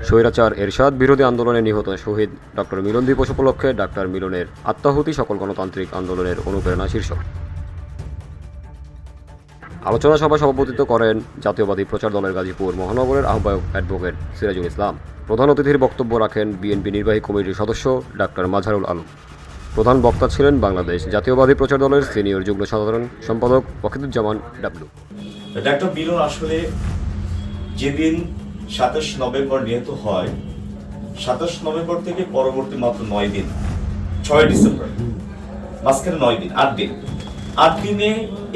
স্বৈরাচার এরশাদ বিরোধী আন্দোলনে নিহত শহীদ ডক্টর মিলন দিবস উপলক্ষে ডাক্তার মিলনের আত্মাহুতি সকল গণতান্ত্রিক আন্দোলনের অনুপ্রেরণা শীর্ষক আলোচনা সভায় সভাপতিত্ব করেন জাতীয়বাদী প্রচার দলের গাজীপুর মহানগরের আহ্বায়ক অ্যাডভোকেট সিরাজুল ইসলাম। প্রধান অতিথির বক্তব্য রাখেন বিএনপি নির্বাহী কমিটির সদস্য ডাক্তার মাজহারুল আলম। প্রধান বক্তা ছিলেন বাংলাদেশ জাতীয়বাদী প্রচার দলের সিনিয়র যুগ্ম সাধারণ সম্পাদক ওয়াকিদুজ্জামান ডাবলু। ডাক্তার মিলন আসলে যেদিন 27 নভেম্বর নিহত হয়, 27 নভেম্বর থেকে পরবর্তী মাত্র 9 দিন, 6 ডিসেম্বর, মাঝখানে 9 দিন, 8 দিন, 8 দিনে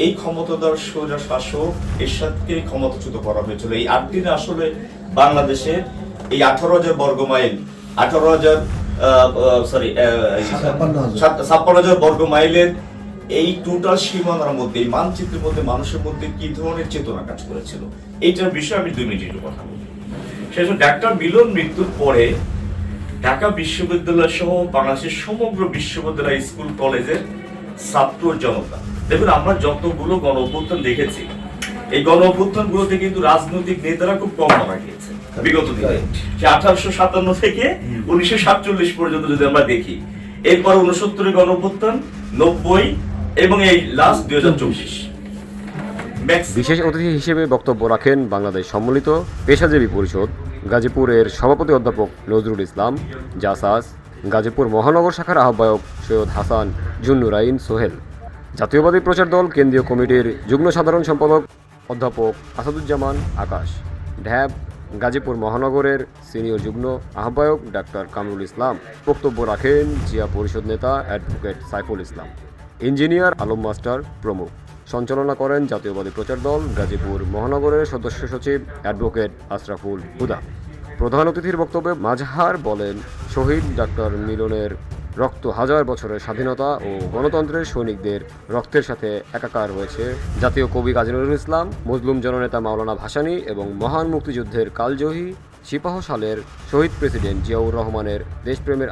এই ক্ষমতাধর স্বৈর শাসক এরশাদকে ক্ষমতাচ্যুত করা হয়েছিল। এই 8 দিনে আসলে বাংলাদেশের এই 18,000 বর্গ মাইল, 56,000 বর্গ মাইলের এই টোটাল সীমানার মধ্যে, এই মানচিত্রের মধ্যে মানুষের মধ্যে কি ধরনের চেতনা কাজ করেছিল, এইটার বিষয়ে আমি 2 মিনিট একটু কথা বলি। সেজন্য ডাক্তার মিলন মৃত্যুর পরে ঢাকা বিশ্ববিদ্যালয় সহ বাংলাদেশের সমগ্র বিশ্ববিদ্যালয়, স্কুল, কলেজের ছাত্র জনতা, দেখুন আমরা যতগুলো গণ অভ্যুত্থান দেখেছি, এই গণ অভ্যুত্থান গুলোতে কিন্তু রাজনৈতিক নেতারা খুব কম মারা গিয়েছে বিগত দিনে। 1857 থেকে 1947 পর্যন্ত যদি আমরা দেখি, এরপর 69 গণ অভ্যুত্থান, 90 এবং এই লাস্ট 2024। বিশেষ অতিথি হিসেবে বক্তব্য রাখেন বাংলাদেশ সম্মিলিত পেশাজীবী পরিষদ গাজীপুরের সভাপতি অধ্যাপক নজরুল ইসলাম জাসাস, গাজীপুর মহানগর শাখার আহ্বায়ক সৈয়দ হাসান জুন্নুরাইন সোহেল, জাতীয়বাদী প্রচার দল কেন্দ্রীয় কমিটির যুগ্ম সাধারণ সম্পাদক অধ্যাপক আসাদুজ্জামান আকাশ, ঢ্যাব গাজীপুর মহানগরের সিনিয়র যুগ্ম আহ্বায়ক ডাক্তার কামরুল ইসলাম। বক্তব্য রাখেন জিয়া পরিষদ নেতা advocate Saiful Islam, engineer Alam master প্রমুখ। সঞ্চালনা করেন জাতীয়বাদী প্রচার দল গাজীপুর মহানগরের সদস্য সচিব অ্যাডভোকেট আশরাফুল হুদা। প্রধান অতিথির বক্তব্যে মাজহার বলেন, শহীদ ডাক্তার মিলনের রক্ত হাজার বছরের স্বাধীনতা ও গণতন্ত্রের সৈনিকদের রক্তের সাথে একাকার হয়েছে। জাতীয় কবি কাজী নজরুল ইসলাম, মজলুম জননেতা মাওলানা ভাসানী এবং মহান মুক্তিযুদ্ধের কালজয়ী সিপাহ সালের শহীদ প্রেসিডেন্ট জিয়াউর রহমানের দেশপ্রেমের